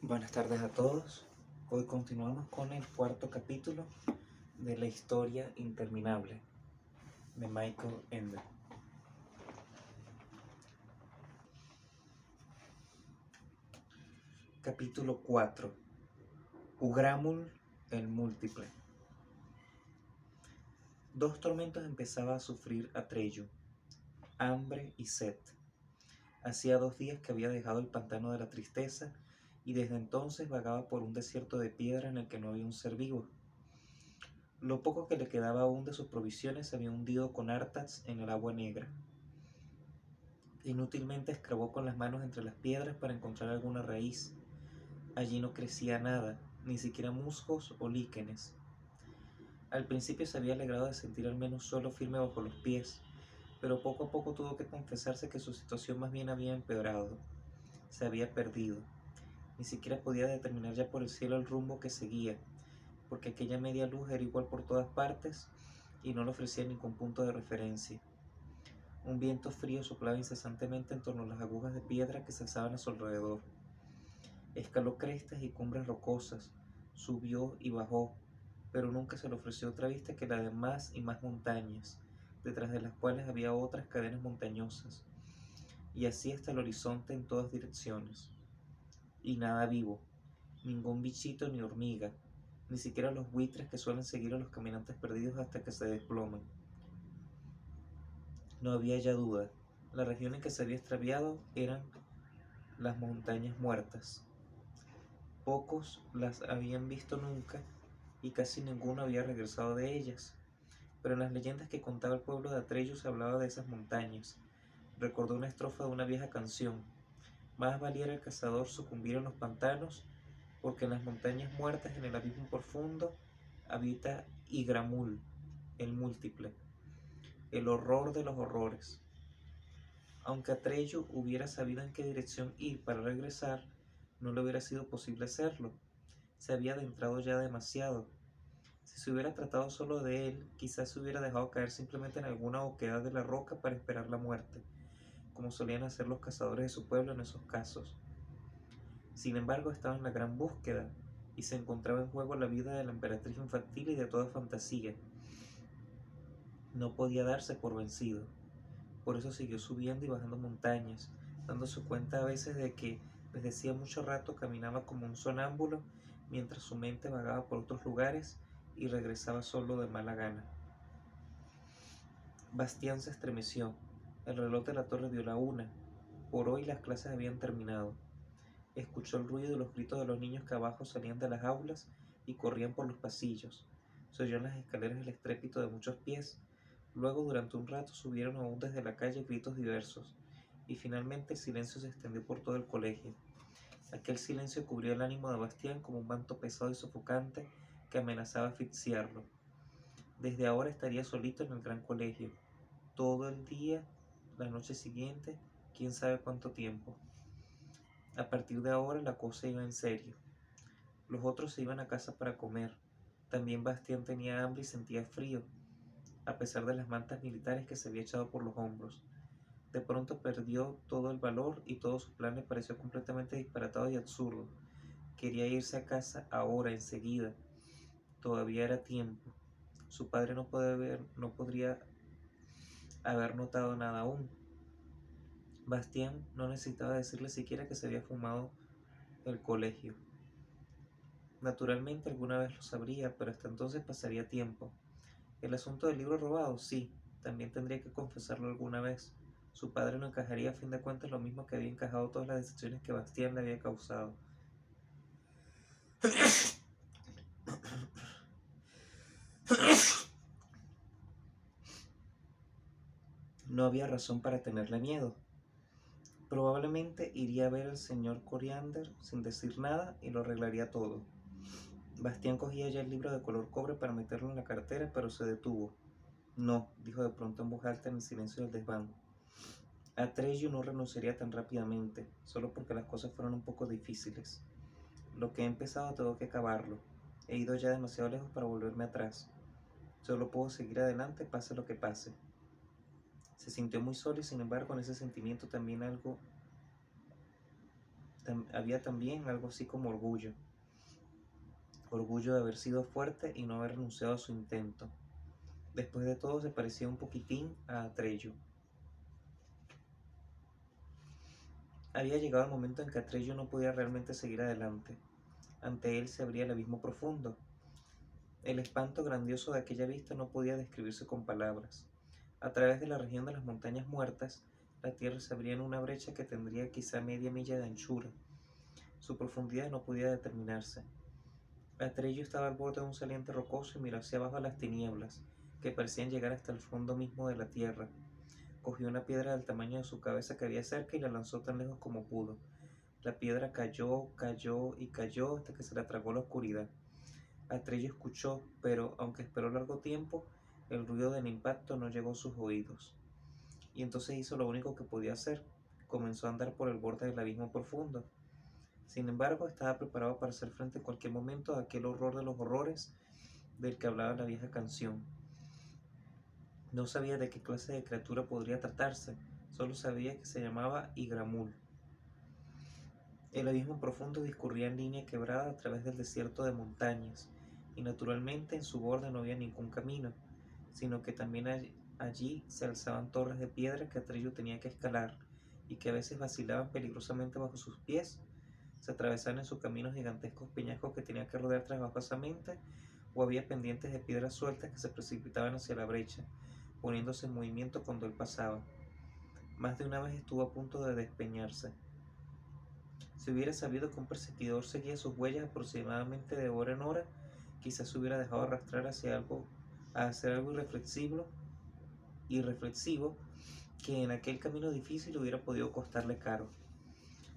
Buenas tardes a todos. Hoy continuamos con el cuarto capítulo de La historia interminable de Michael Ende. Capítulo 4. Ugramul el múltiple. Dos tormentos empezaba a sufrir Atreyu: hambre y sed. Hacía 2 días que había dejado el pantano de la tristeza y desde entonces vagaba por un desierto de piedra en el que no había un ser vivo. Lo poco que le quedaba aún de sus provisiones se había hundido con Artax en el agua negra. Inútilmente escarbó con las manos entre las piedras para encontrar alguna raíz. Allí no crecía nada, ni siquiera musgos o líquenes. Al principio se había alegrado de sentir al menos suelo firme bajo los pies, pero poco a poco tuvo que confesarse que su situación más bien había empeorado. Se había perdido. Ni siquiera podía determinar ya por el cielo el rumbo que seguía, porque aquella media luz era igual por todas partes y no le ofrecía ningún punto de referencia. Un viento frío soplaba incesantemente en torno a las agujas de piedra que se alzaban a su alrededor. Escaló crestas y cumbres rocosas, subió y bajó, pero nunca se le ofreció otra vista que la de más y más montañas, detrás de las cuales había otras cadenas montañosas, y así hasta el horizonte en todas direcciones. Y nada vivo, ningún bichito ni hormiga, ni siquiera los buitres que suelen seguir a los caminantes perdidos hasta que se desploman. No había ya duda, la región en que se había extraviado eran las montañas muertas. Pocos las habían visto nunca y casi ninguno había regresado de ellas, pero en las leyendas que contaba el pueblo de Atreyu se hablaba de esas montañas. Recordó una estrofa de una vieja canción: más valiera el cazador sucumbir en los pantanos, porque en las montañas muertas, en el abismo profundo, habita Ygramul, el múltiple, el horror de los horrores. Aunque Atreyu hubiera sabido en qué dirección ir para regresar, no le hubiera sido posible hacerlo. Se había adentrado ya demasiado. Si se hubiera tratado solo de él, quizás se hubiera dejado caer simplemente en alguna oquedad de la roca para esperar la muerte, como solían hacer los cazadores de su pueblo en esos casos. Sin embargo, estaba en la gran búsqueda, y se encontraba en juego la vida de la emperatriz infantil y de toda fantasía. No podía darse por vencido. Por eso siguió subiendo y bajando montañas, dándose cuenta a veces de que desde hacía mucho rato caminaba como un sonámbulo, mientras su mente vagaba por otros lugares y regresaba solo de mala gana. Bastián se estremeció. El reloj de la torre dio la 1. Por hoy las clases habían terminado. Escuchó el ruido y los gritos de los niños que abajo salían de las aulas y corrían por los pasillos. Se oyó en las escaleras el estrépito de muchos pies. Luego, durante un rato, subieron aún desde la calle gritos diversos, y finalmente el silencio se extendió por todo el colegio. Aquel silencio cubrió el ánimo de Bastián como un manto pesado y sofocante que amenazaba asfixiarlo. Desde ahora estaría solito en el gran colegio, todo el día, la noche siguiente, quién sabe cuánto tiempo. A partir de ahora la cosa iba en serio. Los otros se iban a casa para comer. También Bastián tenía hambre y sentía frío, a pesar de las mantas militares que se había echado por los hombros. De pronto perdió todo el valor y todo su plan le pareció completamente disparatado y absurdo. Quería irse a casa ahora, enseguida. Todavía era tiempo. Su padre no podría haber notado nada aún. Bastián no necesitaba decirle siquiera que se había fumado el colegio. Naturalmente alguna vez lo sabría, pero hasta entonces pasaría tiempo. El asunto del libro robado, sí, también tendría que confesarlo alguna vez. Su padre no encajaría a fin de cuentas lo mismo que había encajado todas las decepciones que Bastián le había causado. No había razón para tenerle miedo. Probablemente iría a ver al señor Coriander sin decir nada y lo arreglaría todo. Bastián cogía ya el libro de color cobre para meterlo en la cartera, pero se detuvo. No, dijo de pronto en voz alta en el silencio del desván. Atreyu no renunciaría tan rápidamente, solo porque las cosas fueron un poco difíciles. Lo que he empezado tengo que acabarlo. He ido ya demasiado lejos para volverme atrás. Solo puedo seguir adelante, pase lo que pase. Se sintió muy solo y sin embargo en ese sentimiento también algo Había también algo así como orgullo de haber sido fuerte y no haber renunciado a su intento. Después de todo, se parecía un poquitín a Atreyu. Había llegado el momento en que Atreyu no podía realmente seguir adelante. Ante él se abría el abismo profundo. El espanto grandioso de aquella vista no podía describirse con palabras. A través de la región de las montañas muertas, la tierra se abría en una brecha que tendría quizá media milla de anchura. Su profundidad no podía determinarse. Atreyu estaba al borde de un saliente rocoso y miró hacia abajo a las tinieblas, que parecían llegar hasta el fondo mismo de la tierra. Cogió una piedra del tamaño de su cabeza que había cerca y la lanzó tan lejos como pudo. La piedra cayó, cayó y cayó hasta que se la tragó la oscuridad. Atreyu escuchó, pero aunque esperó largo tiempo, el ruido del impacto no llegó a sus oídos. Y entonces hizo lo único que podía hacer. Comenzó a andar por el borde del abismo profundo. Sin embargo, estaba preparado para hacer frente en cualquier momento a aquel horror de los horrores del que hablaba la vieja canción. No sabía de qué clase de criatura podría tratarse, solo sabía que se llamaba Igramul. El abismo profundo discurría en línea quebrada a través del desierto de montañas, y naturalmente en su borde no había ningún camino, sino que también allí se alzaban torres de piedra que Atreyu tenía que escalar, y que a veces vacilaban peligrosamente bajo sus pies. Se atravesaban en su camino gigantescos peñascos que tenía que rodear trabajosamente, o había pendientes de piedras sueltas que se precipitaban hacia la brecha, poniéndose en movimiento cuando él pasaba. Más de una vez estuvo a punto de despeñarse. Si hubiera sabido que un perseguidor seguía sus huellas aproximadamente de hora en hora, quizás se hubiera dejado arrastrar a hacer algo irreflexivo que en aquel camino difícil hubiera podido costarle caro.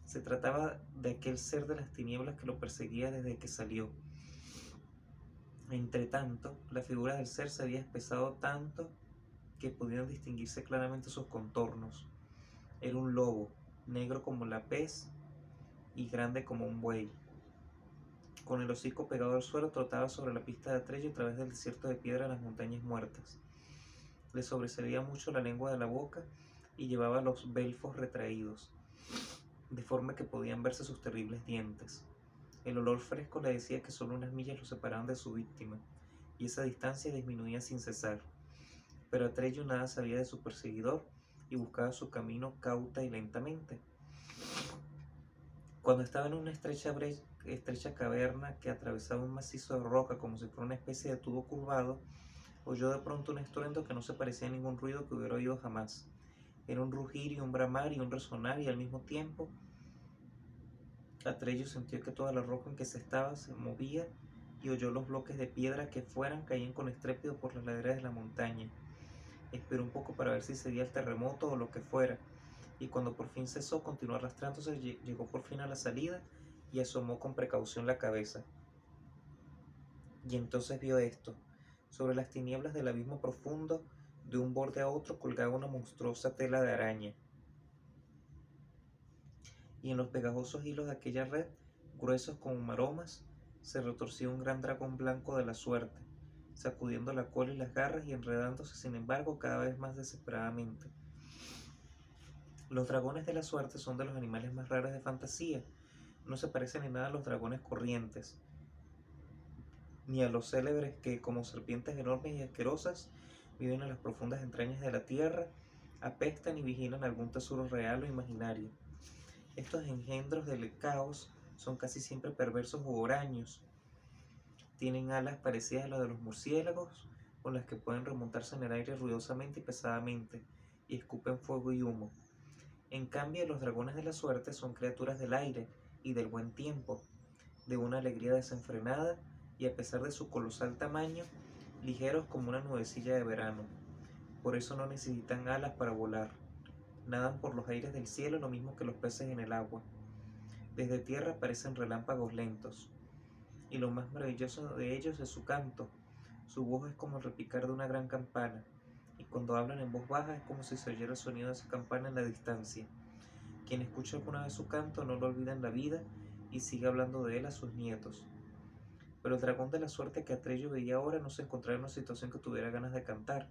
Se trataba de aquel ser de las tinieblas que lo perseguía desde que salió. Entretanto, la figura del ser se había espesado tanto que podían distinguirse claramente sus contornos. Era un lobo, negro como la pez y grande como un buey. Con el hocico pegado al suelo, trotaba sobre la pista de Atreyu a través del desierto de piedra de las montañas muertas. Le sobresalía mucho la lengua de la boca y llevaba los belfos retraídos, de forma que podían verse sus terribles dientes. El olor fresco le decía que solo unas millas lo separaban de su víctima, y esa distancia disminuía sin cesar. Pero Atreyu nada sabía de su perseguidor y buscaba su camino cauta y lentamente. Cuando estaba en una estrecha caverna que atravesaba un macizo de roca como si fuera una especie de tubo curvado, oyó de pronto un estruendo que no se parecía a ningún ruido que hubiera oído jamás. Era un rugir y un bramar y un resonar, y al mismo tiempo Atreyu sintió que toda la roca en que se estaba se movía y oyó los bloques de piedra que fueran caían con estrépito por las laderas de la montaña. Esperó un poco para ver si sería el terremoto o lo que fuera, y cuando por fin cesó, continuó arrastrándose, llegó por fin a la salida y asomó con precaución la cabeza. Y entonces vio esto. Sobre las tinieblas del abismo profundo, de un borde a otro, colgaba una monstruosa tela de araña. Y en los pegajosos hilos de aquella red, gruesos como maromas, se retorcía un gran dragón blanco de la suerte, sacudiendo la cola y las garras y enredándose, sin embargo, cada vez más desesperadamente. Los dragones de la suerte son de los animales más raros de fantasía. No se parecen en nada a los dragones corrientes, ni a los célebres que, como serpientes enormes y asquerosas, viven en las profundas entrañas de la tierra, apestan y vigilan algún tesoro real o imaginario. Estos engendros del caos son casi siempre perversos u huraños. Tienen alas parecidas a las de los murciélagos, con las que pueden remontarse en el aire ruidosamente y pesadamente, y escupen fuego y humo. En cambio, los dragones de la suerte son criaturas del aire y del buen tiempo, de una alegría desenfrenada y, a pesar de su colosal tamaño, ligeros como una nubecilla de verano. Por eso no necesitan alas para volar. Nadan por los aires del cielo lo mismo que los peces en el agua. Desde tierra parecen relámpagos lentos, y lo más maravilloso de ellos es su canto. Su voz es como el repicar de una gran campana, y cuando hablan en voz baja es como si se oyera el sonido de esa campana en la distancia. Quien escucha alguna vez su canto no lo olvida en la vida y sigue hablando de él a sus nietos. Pero el dragón de la suerte que Atreyu veía ahora no se encontraba en una situación que tuviera ganas de cantar.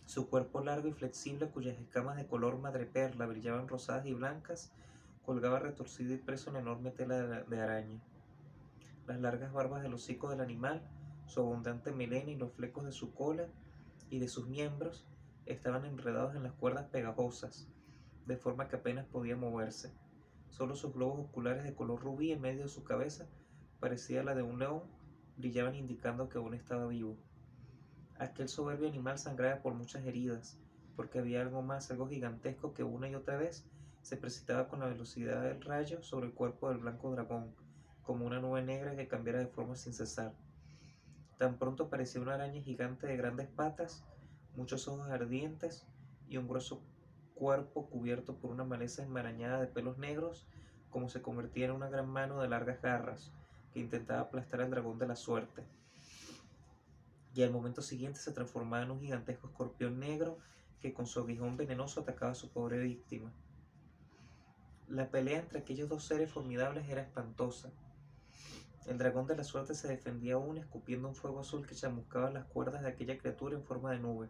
Su cuerpo largo y flexible, cuyas escamas de color madreperla brillaban rosadas y blancas, colgaba retorcido y preso en la enorme tela de araña. Las largas barbas del hocico del animal, su abundante melena y los flecos de su cola y de sus miembros estaban enredados en las cuerdas pegajosas, de forma que apenas podía moverse. Solo sus globos oculares de color rubí en medio de su cabeza, parecida a la de un león, brillaban indicando que aún estaba vivo. Aquel soberbio animal sangraba por muchas heridas, porque había algo más, algo gigantesco que una y otra vez se precipitaba con la velocidad del rayo sobre el cuerpo del blanco dragón, como una nube negra que cambiara de forma sin cesar. Tan pronto parecía una araña gigante de grandes patas, muchos ojos ardientes y un grueso cuerpo cubierto por una maleza enmarañada de pelos negros, como se convertía en una gran mano de largas garras que intentaba aplastar al dragón de la suerte. Y al momento siguiente se transformaba en un gigantesco escorpión negro que con su aguijón venenoso atacaba a su pobre víctima. La pelea entre aquellos dos seres formidables era espantosa. El dragón de la suerte se defendía aún escupiendo un fuego azul que chamuscaba las cuerdas de aquella criatura en forma de nube.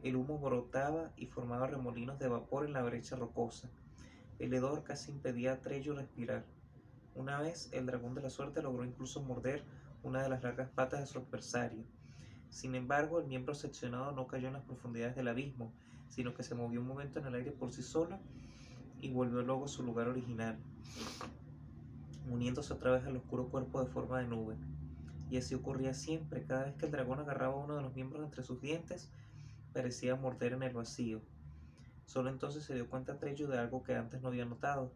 El humo brotaba y formaba remolinos de vapor en la brecha rocosa. El hedor casi impedía a Trello respirar. Una vez, el dragón de la suerte logró incluso morder una de las largas patas de su adversario. Sin embargo, el miembro seccionado no cayó en las profundidades del abismo, sino que se movió un momento en el aire por sí solo y volvió luego a su lugar original, uniéndose otra vez al oscuro cuerpo de forma de nube. Y así ocurría siempre, cada vez que el dragón agarraba uno de los miembros entre sus dientes, parecía morder en el vacío. Solo entonces se dio cuenta Trello de algo que antes no había notado.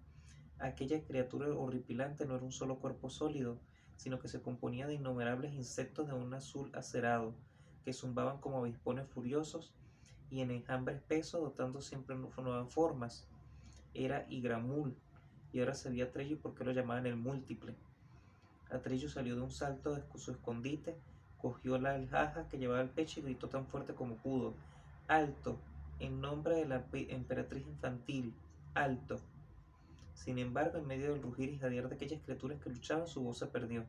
Aquella criatura horripilante no era un solo cuerpo sólido, sino que se componía de innumerables insectos de un azul acerado, que zumbaban como avispones furiosos y en enjambre espeso, dotando siempre nuevas formas. Era Igramul, y ahora sabía Atreyu por qué lo llamaban el múltiple. Atreyu salió de un salto de su escondite, cogió la alhaja que llevaba al pecho y gritó tan fuerte como pudo: ¡Alto! En nombre de la emperatriz infantil, ¡alto! Sin embargo, en medio del rugir y jadear de aquellas criaturas que luchaban, su voz se perdió.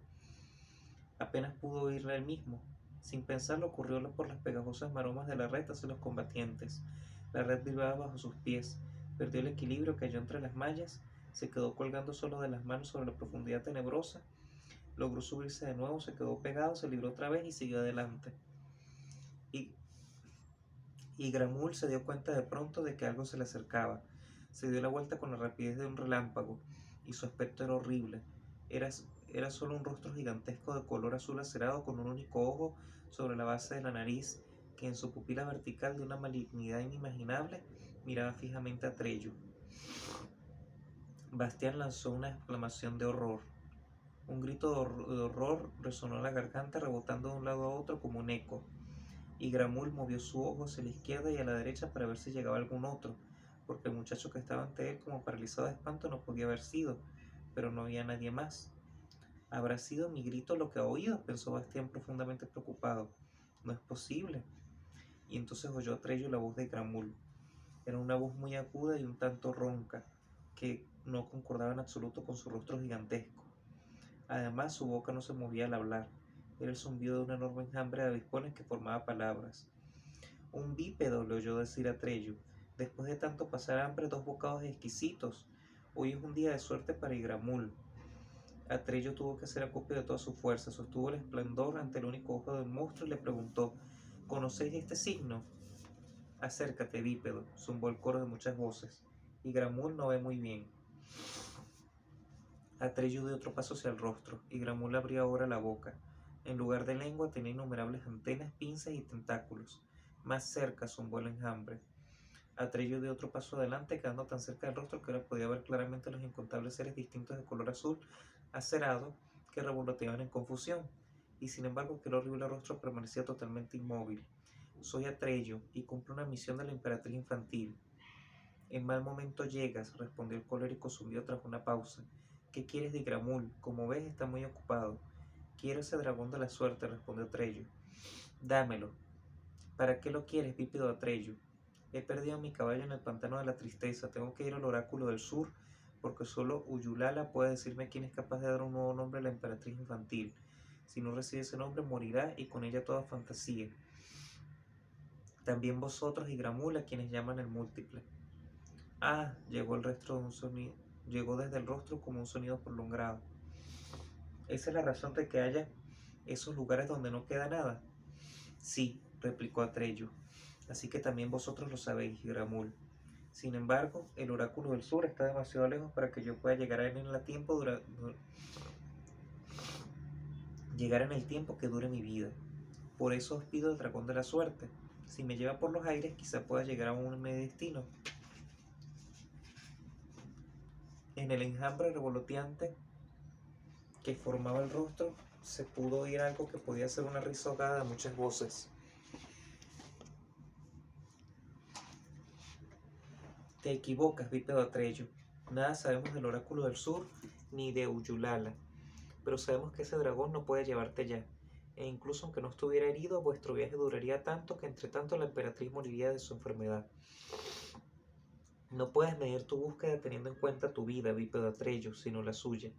Apenas pudo oírla él mismo. Sin pensarlo, corrió por las pegajosas maromas de la red hacia los combatientes. La red vibraba bajo sus pies. Perdió el equilibrio, cayó entre las mallas, se quedó colgando solo de las manos sobre la profundidad tenebrosa. Logró subirse de nuevo, se quedó pegado, se libró otra vez y siguió adelante. Y Gramul se dio cuenta de pronto de que algo se le acercaba. Se dio la vuelta con la rapidez de un relámpago, y su aspecto era horrible. Era solo un rostro gigantesco de color azul acerado con un único ojo sobre la base de la nariz, que en su pupila vertical de una malignidad inimaginable miraba fijamente a Trello. Bastián lanzó una exclamación de horror. Un grito de horror resonó en la garganta, rebotando de un lado a otro como un eco. Y Gramul movió su ojo hacia la izquierda y a la derecha para ver si llegaba algún otro, porque el muchacho que estaba ante él como paralizado de espanto no podía haber sido, pero no había nadie más. ¿Habrá sido mi grito lo que ha oído?, pensó Bastián profundamente preocupado. No es posible. Y entonces oyó a Trello la voz de Gramul. Era una voz muy aguda y un tanto ronca, que no concordaba en absoluto con su rostro gigantesco. Además, su boca no se movía al hablar. Era el zumbido de un enorme enjambre de avispones que formaba palabras. Un bípedo, le oyó decir a Trello. Después de tanto pasar hambre, 2 bocados exquisitos. Hoy es un día de suerte para Igramul. Atreyu tuvo que hacer acopio de toda su fuerza, sostuvo el esplendor ante el único ojo del monstruo y le preguntó: ¿conocéis este signo? Acércate, bípedo, zumbó el coro de muchas voces. Igramul no ve muy bien. Atreyu dio otro paso hacia el rostro, y Gramul abrió ahora la boca. En lugar de lengua tenía innumerables antenas, pinzas y tentáculos. Más cerca zumbó el enjambre. Atreyu dio otro paso adelante, quedando tan cerca del rostro que ahora podía ver claramente los incontables seres distintos de color azul acerado que revoloteaban en confusión, y sin embargo aquel horrible rostro permanecía totalmente inmóvil. Soy Atreyu y cumplo una misión de la emperatriz infantil. En mal momento llegas, respondió el colérico zumbido tras una pausa. ¿Qué quieres de Gramul? Como ves, está muy ocupado. Quiero ese dragón de la suerte, respondió Atreyu. Dámelo. ¿Para qué lo quieres, bípedo Atreyu? He perdido mi caballo en el pantano de la tristeza. Tengo que ir al oráculo del sur, porque solo Uyulala puede decirme quién es capaz de dar un nuevo nombre a la emperatriz infantil. Si no recibe ese nombre, morirá y con ella toda fantasía. También vosotros y Gramul, a quienes llaman el múltiple. Ah, llegó el resto llegó desde el rostro como un sonido prolongado. ¿Esa es la razón de que haya esos lugares donde no queda nada? Sí, replicó Atreyu. Así que también vosotros lo sabéis, Gramul. Sin embargo, el oráculo del sur está demasiado lejos para que yo pueda llegar a él en el tiempo llegar en el tiempo que dure mi vida. Por eso os pido el dragón de la suerte. Si me lleva por los aires, quizá pueda llegar a mi destino. En el enjambre revoloteante que formaba el rostro, se pudo oír algo que podía ser una risa ahogada de muchas voces. Te equivocas, bípedo Atreyu. Nada sabemos del oráculo del sur ni de Uyulala, pero sabemos que ese dragón no puede llevarte ya. E incluso aunque no estuviera herido, vuestro viaje duraría tanto que entre tanto la emperatriz moriría de su enfermedad. No puedes medir tu búsqueda teniendo en cuenta tu vida, bípedo Atreyu, sino la suya.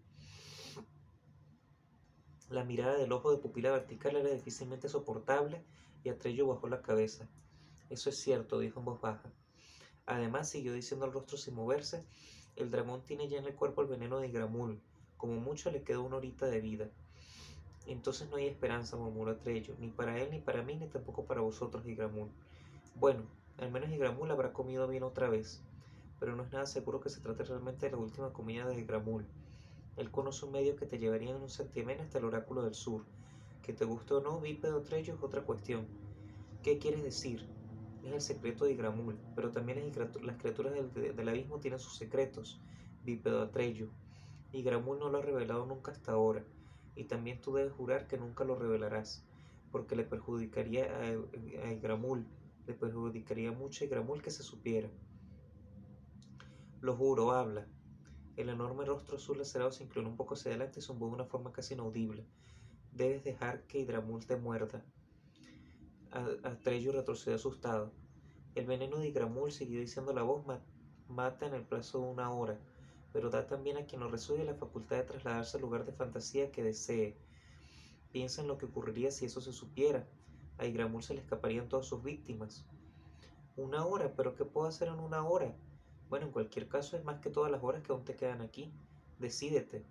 La mirada del ojo de pupila vertical era difícilmente soportable y Atreyu bajó la cabeza. Eso es cierto, dijo en voz baja. Además, siguió diciendo el rostro sin moverse, el dragón tiene ya en el cuerpo el veneno de Gramul. Como mucho le queda una horita de vida. Entonces no hay esperanza, murmuró Atreyu, ni para él, ni para mí, ni tampoco para vosotros, Igramul. Bueno, al menos Igramul habrá comido bien otra vez, pero no es nada seguro que se trate realmente de la última comida de Igramul. Él conoce un medio que te llevaría en un santiamén hasta el oráculo del sur. Que te guste o no, bípedo Atreyu, es otra cuestión. ¿Qué quieres decir? Es el secreto de Igramul, pero también las criaturas del abismo tienen sus secretos, bípedo Atreyu. Igramul no lo ha revelado nunca hasta ahora, y también tú debes jurar que nunca lo revelarás, porque le perjudicaría a Igramul, le perjudicaría mucho a Igramul que se supiera. Lo juro, habla. El enorme rostro azul lacerado se inclinó un poco hacia adelante y zumbó de una forma casi inaudible. Debes dejar que Igramul te muerda. Atreyu retrocedió asustado. El veneno de Igramul, siguió diciendo la voz, mata en el plazo de una hora, pero da también a quien lo recibe la facultad de trasladarse al lugar de fantasía que desee. Piensa en lo que ocurriría si eso se supiera. A Igramul se le escaparían todas sus víctimas. Una hora, pero ¿qué puedo hacer en una hora? Bueno, en cualquier caso es más que todas las horas que aún te quedan aquí. Decídete.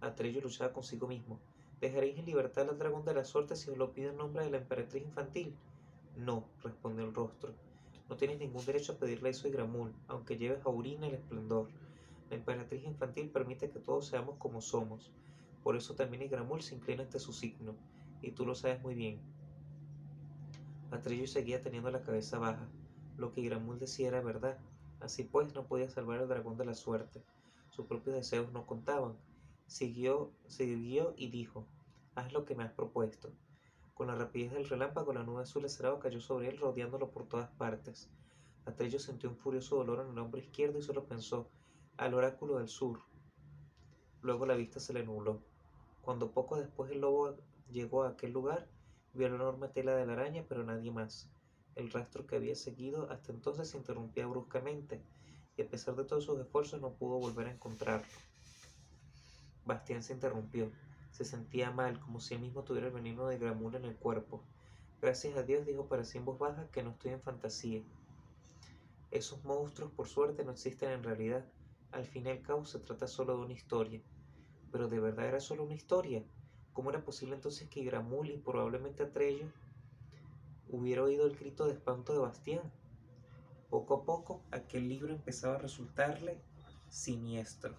Atreyu luchaba consigo mismo. ¿Dejaréis en libertad al dragón de la suerte si os lo pido en nombre de la emperatriz infantil? No, respondió el rostro. No tienes ningún derecho a pedirle eso a Igramul, aunque lleves a Urina el esplendor. La emperatriz infantil permite que todos seamos como somos. Por eso también Igramul se inclina ante su signo, y tú lo sabes muy bien. Atreyu seguía teniendo la cabeza baja. Lo que Igramul decía era verdad. Así pues, no podía salvar al dragón de la suerte. Sus propios deseos no contaban. Siguió y dijo: haz lo que me has propuesto. Con la rapidez del relámpago, la nube azul lacerado cayó sobre él, rodeándolo por todas partes. Atreyu sintió un furioso dolor en el hombro izquierdo y solo pensó: al oráculo del sur. Luego la vista se le nubló. Cuando poco después el lobo llegó a aquel lugar, vio la enorme tela de la araña, pero nadie más. El rastro que había seguido hasta entonces se interrumpía bruscamente, y a pesar de todos sus esfuerzos no pudo volver a encontrarlo. Bastián se interrumpió. Se sentía mal, como si él mismo tuviera el veneno de Gramul en el cuerpo. Gracias a Dios, dijo para sí en voz baja, que no estoy en fantasía. Esos monstruos, por suerte, no existen en realidad. Al fin y al cabo se trata solo de una historia. Pero ¿de verdad era solo una historia? ¿Cómo era posible entonces que Gramul y probablemente Atreyu hubiera oído el grito de espanto de Bastián? Poco a poco, aquel libro empezaba a resultarle siniestro.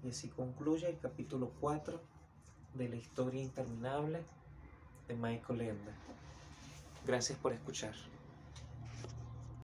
Y así concluye el capítulo 4 de la historia interminable de Michael Ende. Gracias por escuchar.